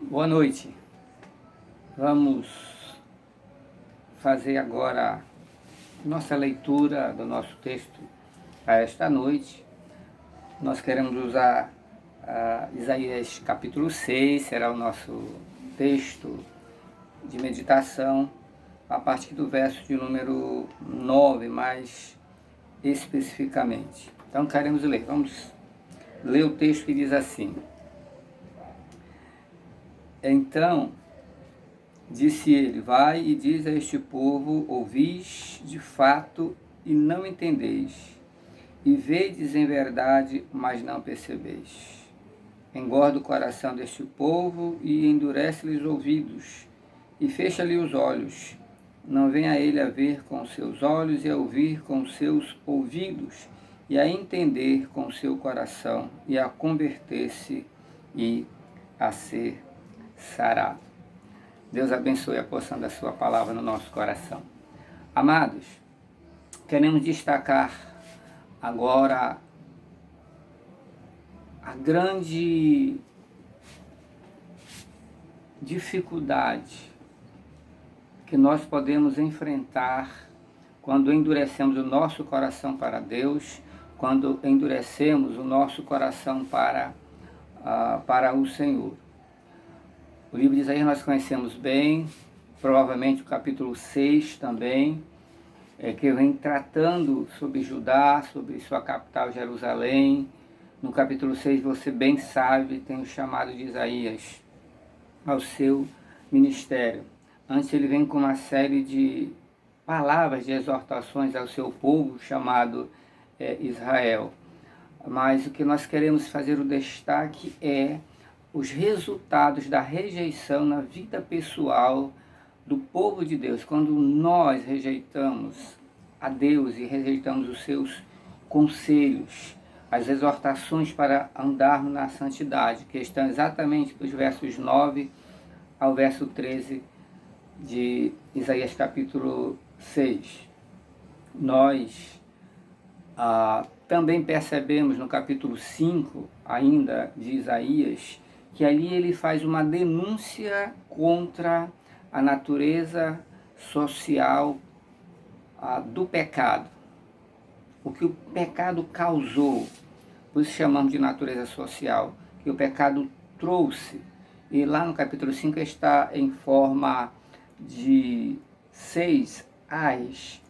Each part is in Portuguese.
Boa noite. Vamos fazer agora nossa leitura do nosso texto a esta noite. Nós queremos usar Isaías capítulo 6, será o nosso texto de meditação, a partir do verso de número 9, mais especificamente. Então queremos ler, vamos ler o texto que diz assim: Então disse ele: vai e diz a este povo: ouvis de fato e não entendeis, e vedes em verdade, mas não percebeis. Engorda o coração deste povo e endurece-lhes os ouvidos, e fecha-lhe os olhos. Não vem a ele a ver com os seus olhos e a ouvir com os seus ouvidos, e a entender com o seu coração, e a converter-se e a ser sarado. Deus abençoe a porção da sua palavra no nosso coração. Amados, queremos destacar agora a grande dificuldade que nós podemos enfrentar quando endurecemos o nosso coração para Deus, quando endurecemos o nosso coração para o Senhor. O livro de Isaías nós conhecemos bem, provavelmente o capítulo 6 também, que vem tratando sobre Judá, sobre sua capital Jerusalém. No capítulo 6 você bem sabe, tem o chamado de Isaías ao seu ministério. Antes ele vem com uma série de palavras de exortações ao seu povo chamado Israel. Mas o que nós queremos fazer o destaque é os resultados da rejeição na vida pessoal do povo de Deus. Quando nós rejeitamos a Deus e rejeitamos os seus conselhos, as exortações para andarmos na santidade, que estão exatamente dos versos 9 ao verso 13 de Isaías capítulo 6. Nós também percebemos no capítulo 5, ainda de Isaías, que ali ele faz uma denúncia contra a natureza social do pecado. O que o pecado causou, por isso chamamos de natureza social, que o pecado trouxe. E lá no capítulo 5 está em forma de 6 ais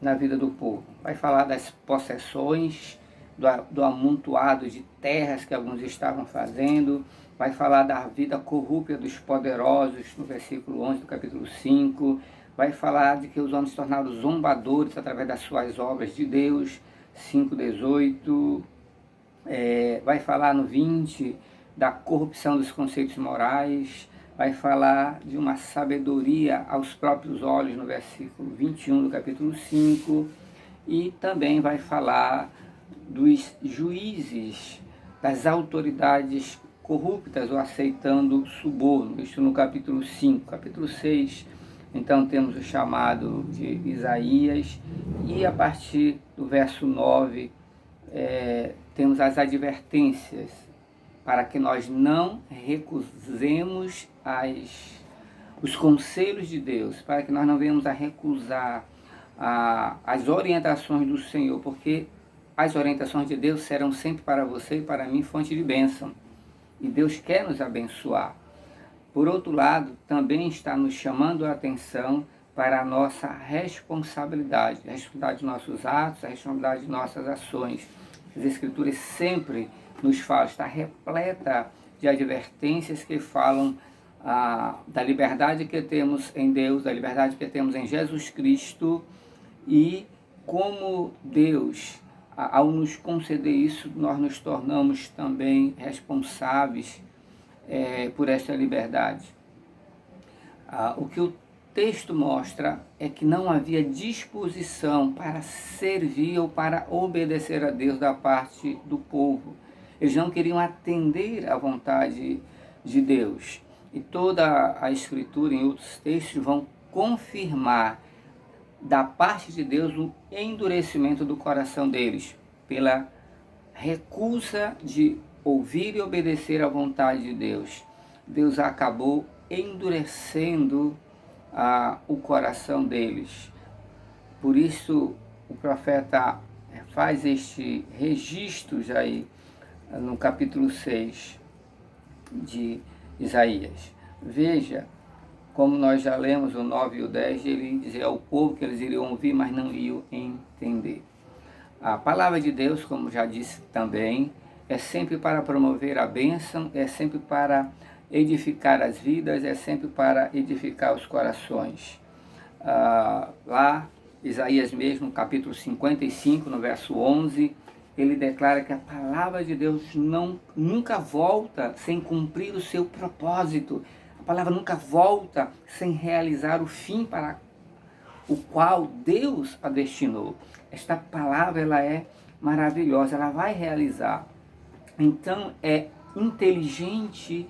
na vida do povo. Vai falar das possessões, do amontoado de terras que alguns estavam fazendo, vai falar da vida corrupta dos poderosos, no versículo 11 do capítulo 5, vai falar de que os homens se tornaram zombadores através das suas obras de Deus, 5:18, vai falar no 20 da corrupção dos conceitos morais, vai falar de uma sabedoria aos próprios olhos, no versículo 21 do capítulo 5, e também vai falar dos juízes, das autoridades corruptas ou aceitando suborno, isso no capítulo 5. Capítulo 6, então temos o chamado de Isaías, e a partir do verso 9 temos as advertências para que nós não recusemos os conselhos de Deus, para que nós não venhamos a recusar as orientações do Senhor, porque as orientações de Deus serão sempre para você e para mim fonte de bênção. E Deus quer nos abençoar. Por outro lado, também está nos chamando a atenção para a nossa responsabilidade, a responsabilidade dos nossos atos, a responsabilidade de nossas ações. As Escrituras sempre nos falam, está repleta de advertências que falam da liberdade que temos em Deus, da liberdade que temos em Jesus Cristo, e como Deus, ao nos conceder isso, nós nos tornamos também responsáveis por esta liberdade. O que o texto mostra é que não havia disposição para servir ou para obedecer a Deus da parte do povo. Eles não queriam atender à vontade de Deus. E toda a Escritura, em outros textos, vão confirmar da parte de Deus o endurecimento do coração deles, pela recusa de ouvir e obedecer à vontade de Deus. Deus acabou endurecendo o coração deles. Por isso o profeta faz este registro já aí no capítulo 6 de Isaías. Veja, como nós já lemos o 9 e o 10, ele dizia ao povo que eles iriam ouvir, mas não iriam entender. A palavra de Deus, como já disse também, é sempre para promover a bênção, é sempre para edificar as vidas, é sempre para edificar os corações. Lá, Isaías mesmo, capítulo 55, no verso 11, ele declara que a palavra de Deus nunca volta sem cumprir o seu propósito. A palavra nunca volta sem realizar o fim para o qual Deus a destinou. Esta palavra, ela é maravilhosa, ela vai realizar. Então é inteligente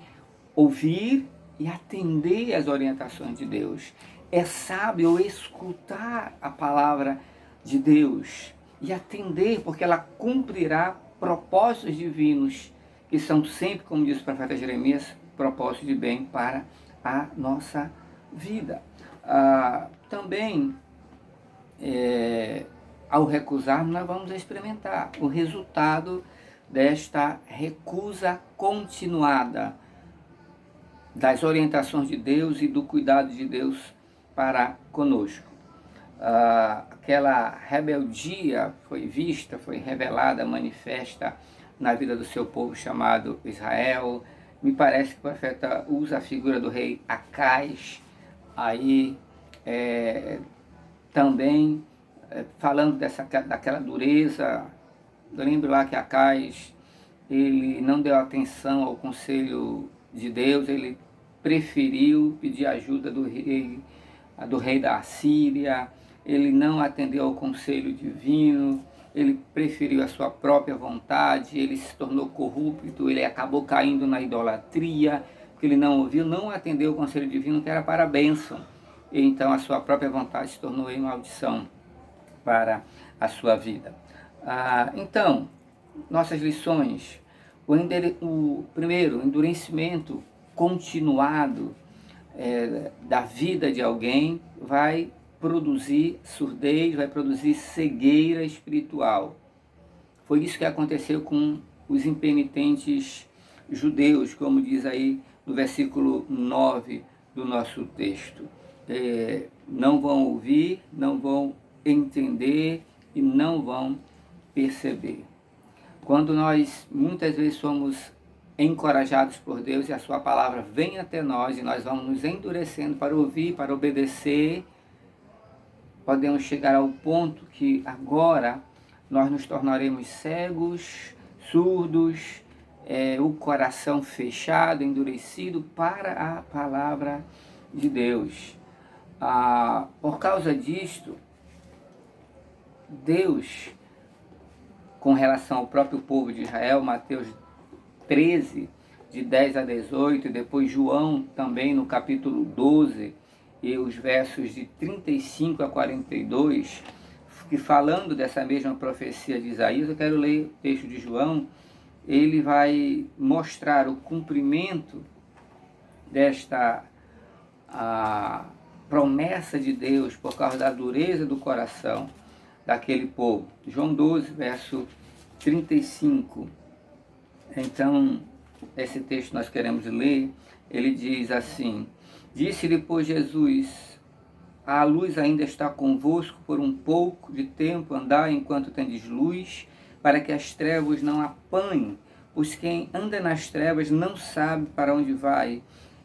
ouvir e atender às orientações de Deus. É sábio escutar a palavra de Deus e atender, porque ela cumprirá propósitos divinos, que são sempre, como diz o profeta Jeremias, propósitos de bem para a nossa vida. Também, ao recusarmos, nós vamos experimentar o resultado desta recusa continuada das orientações de Deus e do cuidado de Deus para conosco. Aquela rebeldia foi vista, foi revelada, manifesta na vida do seu povo chamado Israel. Me parece que o profeta usa a figura do rei Acais, aí também falando daquela dureza. Eu lembro lá que Acais, ele não deu atenção ao conselho de Deus, ele preferiu pedir ajuda do rei da Assíria, ele não atendeu ao conselho divino, ele preferiu a sua própria vontade, ele se tornou corrupto, ele acabou caindo na idolatria, porque ele não ouviu, não atendeu o conselho divino que era para a bênção, e então a sua própria vontade se tornou em maldição para a sua vida. Então, nossas lições: primeiro, endurecimento continuado da vida de alguém vai produzir surdez, vai produzir cegueira espiritual. Foi isso que aconteceu com os impenitentes judeus, como diz aí no versículo 9 do nosso texto. Não vão ouvir, não vão entender e não vão perceber. Quando nós muitas vezes somos encorajados por Deus e a sua palavra vem até nós e nós vamos nos endurecendo para ouvir, para obedecer, podemos chegar ao ponto que agora nós nos tornaremos cegos, surdos, o coração fechado, endurecido para a palavra de Deus. Por causa disto, Deus, com relação ao próprio povo de Israel, Mateus 13, de 10 a 18, e depois João também no capítulo 12, e os versos de 35 a 42, que falando dessa mesma profecia de Isaías, eu quero ler o texto de João. Ele vai mostrar o cumprimento desta promessa de Deus por causa da dureza do coração daquele povo. João 12, verso 35. Então, esse texto nós queremos ler. Ele diz assim: disse-lhe, pois, Jesus: a luz ainda está convosco, por um pouco de tempo andai enquanto tendes luz, para que as trevas não apanhem, pois quem anda nas trevas não sabe para onde vai.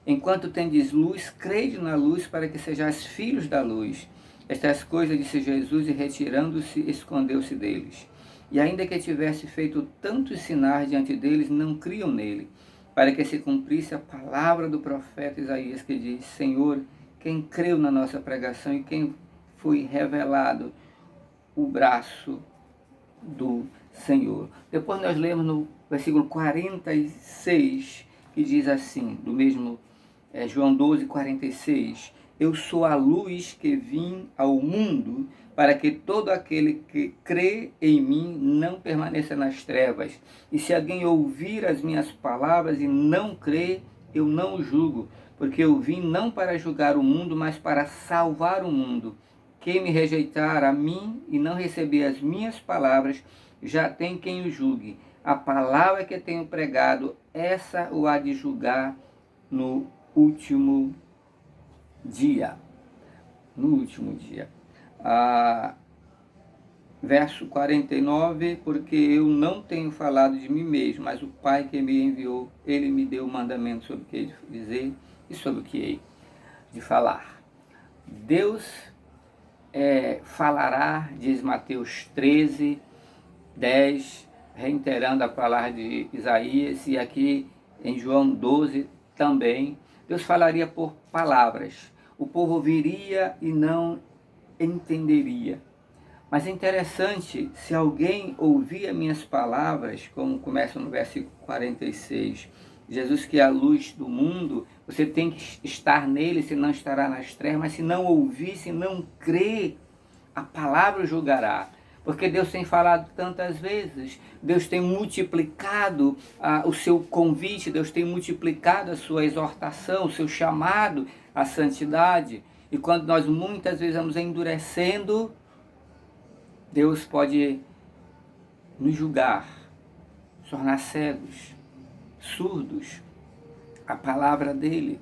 Enquanto tendes luz, crede na luz, para que sejais filhos da luz. Estas coisas disse Jesus, e retirando-se, escondeu-se deles. E ainda que tivesse feito tantos sinais diante deles, não criam nele, para que se cumprisse a palavra do profeta Isaías, que diz: Senhor, quem creu na nossa pregação e quem foi revelado o braço do Senhor. Depois nós lemos no versículo 46, que diz assim, do mesmo João 12, 46, eu sou a luz que vim ao mundo, para que todo aquele que crê em mim não permaneça nas trevas. E se alguém ouvir as minhas palavras e não crê, eu não o julgo, porque eu vim não para julgar o mundo, mas para salvar o mundo. Quem me rejeitar a mim e não receber as minhas palavras, já tem quem o julgue. A palavra que tenho pregado, essa o há de julgar no último dia. No último dia. Verso 49, porque eu não tenho falado de mim mesmo, mas o Pai que me enviou, ele me deu o mandamento sobre o que hei de dizer e sobre o que hei de falar. Deus falará, diz Mateus 13, 10, reiterando a palavra de Isaías, e aqui em João 12 também. Deus falaria por palavras. O povo ouviria e não entenderia. Mas é interessante, se alguém ouvir as minhas palavras, como começa no versículo 46, Jesus que é a luz do mundo, você tem que estar nele, senão estará nas trevas, mas se não ouvir, se não crer, a palavra o julgará. Porque Deus tem falado tantas vezes, Deus tem multiplicado o seu convite, Deus tem multiplicado a sua exortação, o seu chamado à santidade. E quando nós muitas vezes vamos endurecendo, Deus pode nos julgar, tornar cegos, surdos à palavra dele.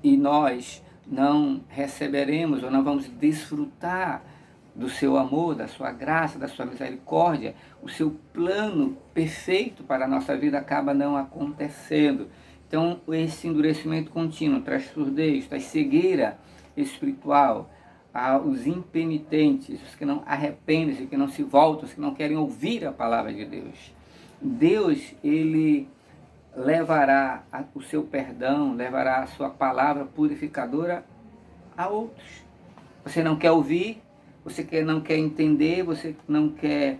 E nós não receberemos ou não vamos desfrutar do seu amor, da sua graça, da sua misericórdia. O seu plano perfeito para a nossa vida acaba não acontecendo. Então, esse endurecimento contínuo traz surdez, traz cegueira espiritual, aos impenitentes, os que não arrependem-se, que não se voltam, os que não querem ouvir a palavra de Deus. Deus, ele levará o seu perdão, levará a sua palavra purificadora a outros. Você não quer ouvir, você não quer entender, você não quer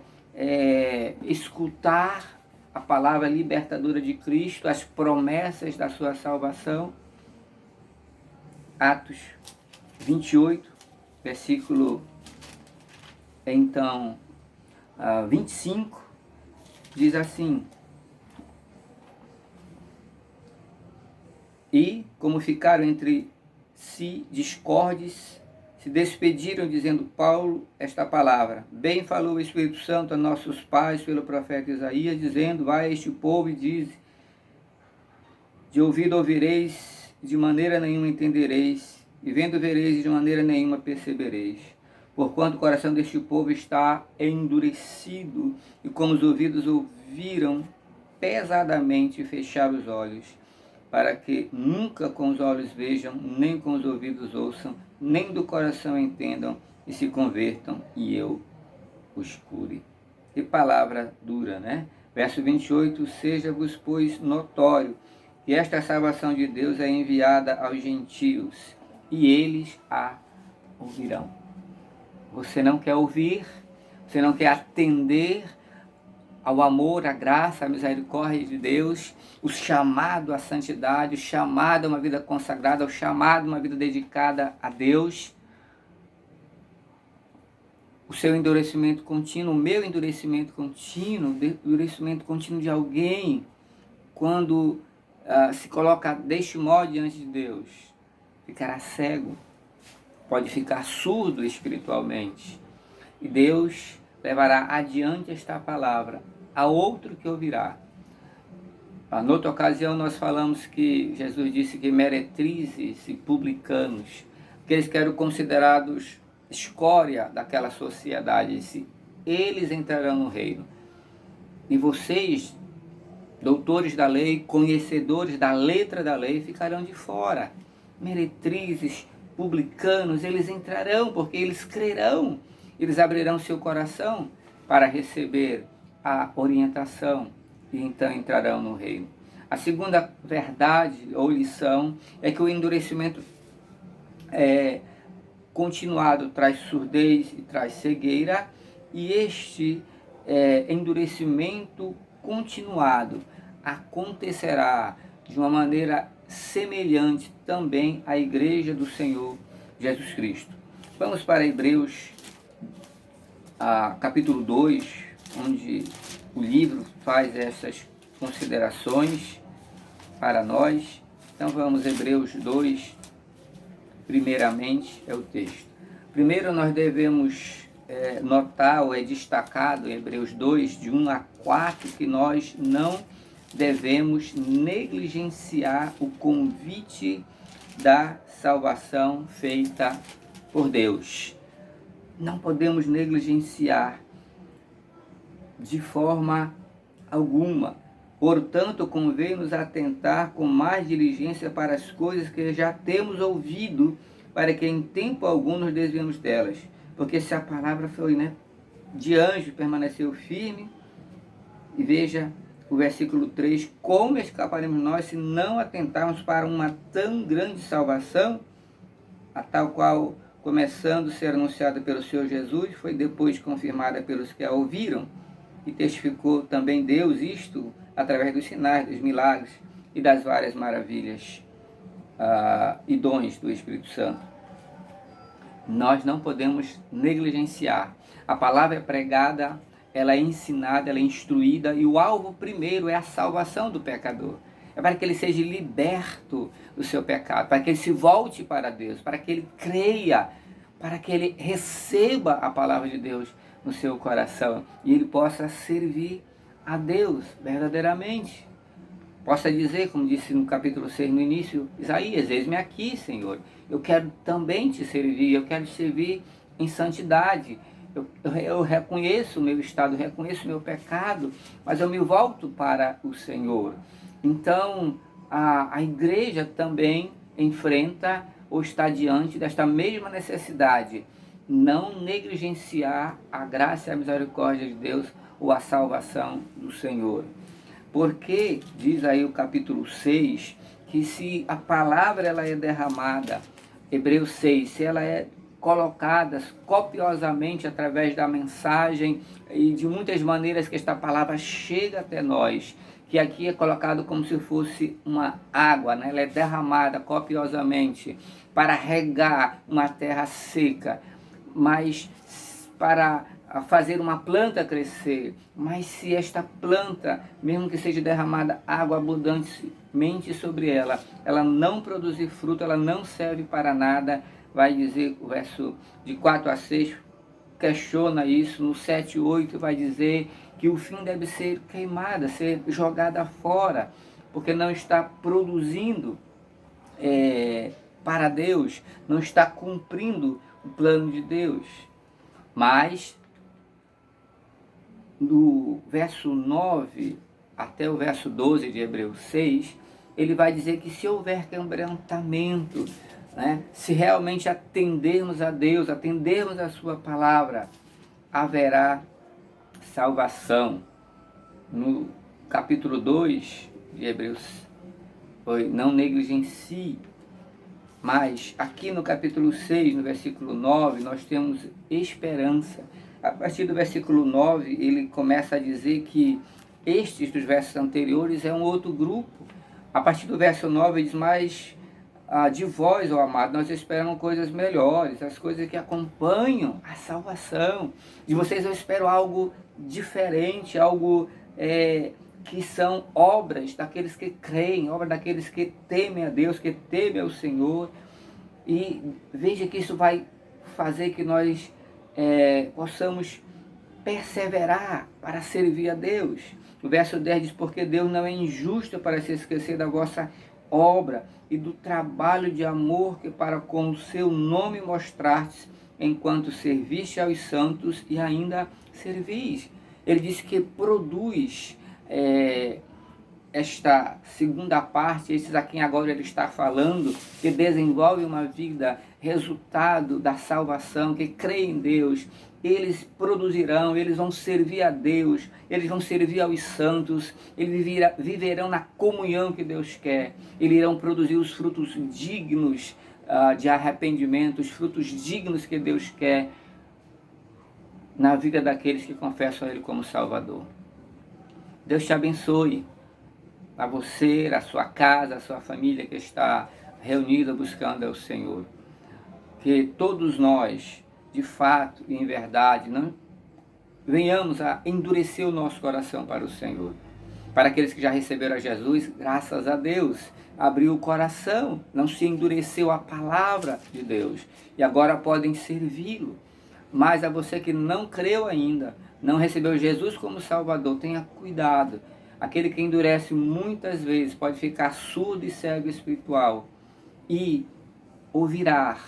escutar a palavra libertadora de Cristo, as promessas da sua salvação. Atos 28, versículo, então, 25, diz assim: e, como ficaram entre si discordes, se despediram, dizendo Paulo esta palavra: bem falou o Espírito Santo a nossos pais pelo profeta Isaías, dizendo: vai a este povo e diz, de ouvido ouvireis, de maneira nenhuma entendereis, e vendo vereis, de maneira nenhuma percebereis. Porquanto o coração deste povo está endurecido, e como os ouvidos ouviram pesadamente, fecharam os olhos, para que nunca com os olhos vejam, nem com os ouvidos ouçam, nem do coração entendam, e se convertam, e eu os cure. Que palavra dura, né? Verso 28, seja-vos, pois, notório, que esta salvação de Deus é enviada aos gentios, e eles a ouvirão. Você não quer ouvir, você não quer atender ao amor, à graça, à misericórdia de Deus, o chamado à santidade, o chamado a uma vida consagrada, o chamado a uma vida dedicada a Deus. O seu endurecimento contínuo, o meu endurecimento contínuo, o endurecimento contínuo de alguém, quando se coloca deste modo diante de Deus, ficará cego, pode ficar surdo espiritualmente. E Deus levará adiante esta palavra a outro que ouvirá. Noutra ocasião nós falamos que Jesus disse que meretrizes e publicanos, aqueles que eram considerados escória daquela sociedade, eles entrarão no reino. E vocês, doutores da lei, conhecedores da letra da lei, ficarão de fora. Meretrizes, publicanos, eles entrarão porque eles crerão, eles abrirão seu coração para receber a orientação e então entrarão no reino. A segunda verdade ou lição é que o endurecimento continuado traz surdez e traz cegueira, e este endurecimento continuado acontecerá de uma maneira semelhante também à igreja do Senhor Jesus Cristo. Vamos para Hebreus, capítulo 2, onde o livro faz essas considerações para nós. Então vamos, Hebreus 2, primeiramente, é o texto. Primeiro nós devemos notar, ou é destacado em Hebreus 2, de 1 a 4, que nós não devemos negligenciar o convite da salvação feita por Deus. Não podemos negligenciar de forma alguma. Portanto, convém-nos atentar com mais diligência para as coisas que já temos ouvido, para que em tempo algum nos desviemos delas. Porque se a palavra foi, de anjo, permaneceu firme, e veja o versículo 3, como escaparemos nós se não atentarmos para uma tão grande salvação, a tal qual, começando a ser anunciada pelo Senhor Jesus, foi depois confirmada pelos que a ouviram, e testificou também Deus isto através dos sinais, dos milagres e das várias maravilhas e dons do Espírito Santo. Nós não podemos negligenciar. A palavra é pregada, ela é ensinada, ela é instruída, e o alvo primeiro é a salvação do pecador. É para que ele seja liberto do seu pecado, para que ele se volte para Deus, para que ele creia, para que ele receba a palavra de Deus no seu coração e ele possa servir a Deus verdadeiramente. Possa dizer, como disse no capítulo 6 no início, Isaías, eis-me aqui, Senhor, eu quero também te servir, eu quero te servir em santidade. Eu reconheço o meu estado, eu reconheço o meu pecado, mas eu me volto para o Senhor. Então, a igreja também enfrenta ou está diante desta mesma necessidade, não negligenciar a graça e a misericórdia de Deus ou a salvação do Senhor. Porque, diz aí o capítulo 6, que se a palavra ela é derramada, Hebreus 6, se ela é colocada copiosamente através da mensagem e de muitas maneiras que esta palavra chega até nós, que aqui é colocado como se fosse uma água, ela é derramada copiosamente para regar uma terra seca, mas para fazer uma planta crescer. Mas se esta planta, mesmo que seja derramada água abundantemente sobre ela, ela não produzir fruto, ela não serve para nada. Vai dizer o verso de 4 a 6, questiona isso. No 7 e 8 vai dizer que o fim deve ser queimada, ser jogada fora, porque não está produzindo para Deus, não está cumprindo o plano de Deus. Mas do verso 9 até o verso 12 de Hebreus 6, ele vai dizer que se houver quebrantamento, se realmente atendermos a Deus, atendermos a sua palavra, haverá salvação. No capítulo 2 de Hebreus, não negligencie. Mas aqui no capítulo 6, no versículo 9, nós temos esperança. A partir do versículo 9, ele começa a dizer que estes dos versos anteriores é um outro grupo. A partir do verso 9, ele diz, mas de vós, ó amado, nós esperamos coisas melhores, as coisas que acompanham a salvação. De vocês eu espero algo diferente, algo que são obras daqueles que creem, obras daqueles que temem a Deus, que temem ao Senhor. E veja que isso vai fazer que nós possamos perseverar para servir a Deus. O verso 10 diz, porque Deus não é injusto para se esquecer da vossa obra e do trabalho de amor que para com o seu nome mostrastes, enquanto serviste aos santos e ainda servis. Ele diz que produz esta segunda parte, esses a quem agora ele está falando, que desenvolve uma vida resultado da salvação, que crê em Deus, eles produzirão, eles vão servir a Deus, eles vão servir aos santos, eles viverão na comunhão que Deus quer, eles irão produzir os frutos dignos de arrependimento, os frutos dignos que Deus quer na vida daqueles que confessam a Ele como Salvador. Deus te abençoe, a você, a sua casa, a sua família que está reunida buscando ao Senhor. Que todos nós, de fato e em verdade, não venhamos a endurecer o nosso coração para o Senhor. Para aqueles que já receberam a Jesus, graças a Deus, abriu o coração, não se endureceu a palavra de Deus e agora podem servi-lo. Mas a você que não creu ainda, não recebeu Jesus como Salvador, tenha cuidado. Aquele que endurece muitas vezes pode ficar surdo e cego espiritual e ouvirá,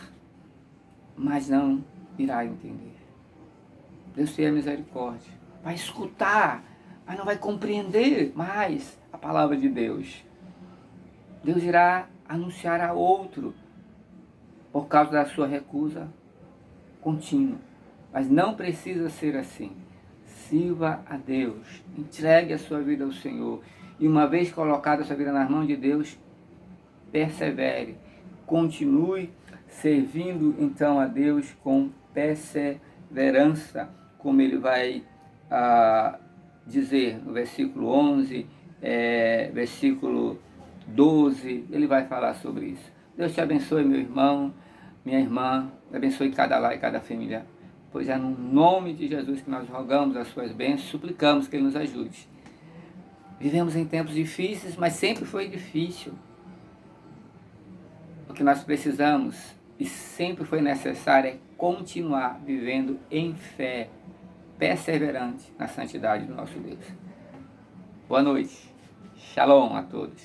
mas não irá entender. Deus tenha misericórdia. Vai escutar, mas não vai compreender mais a palavra de Deus. Deus irá anunciar a outro por causa da sua recusa contínua. Mas não precisa ser assim. Sirva a Deus, entregue a sua vida ao Senhor. E uma vez colocada a sua vida nas mãos de Deus, persevere, continue servindo então a Deus com perseverança, como ele vai dizer no versículo 11, versículo 12, ele vai falar sobre isso. Deus te abençoe, meu irmão, minha irmã, abençoe cada lar e cada família, pois é no nome de Jesus que nós rogamos as suas bênçãos, suplicamos que Ele nos ajude. Vivemos em tempos difíceis, mas sempre foi difícil. O que nós precisamos e sempre foi necessário é continuar vivendo em fé, perseverante na santidade do nosso Deus. Boa noite. Shalom a todos.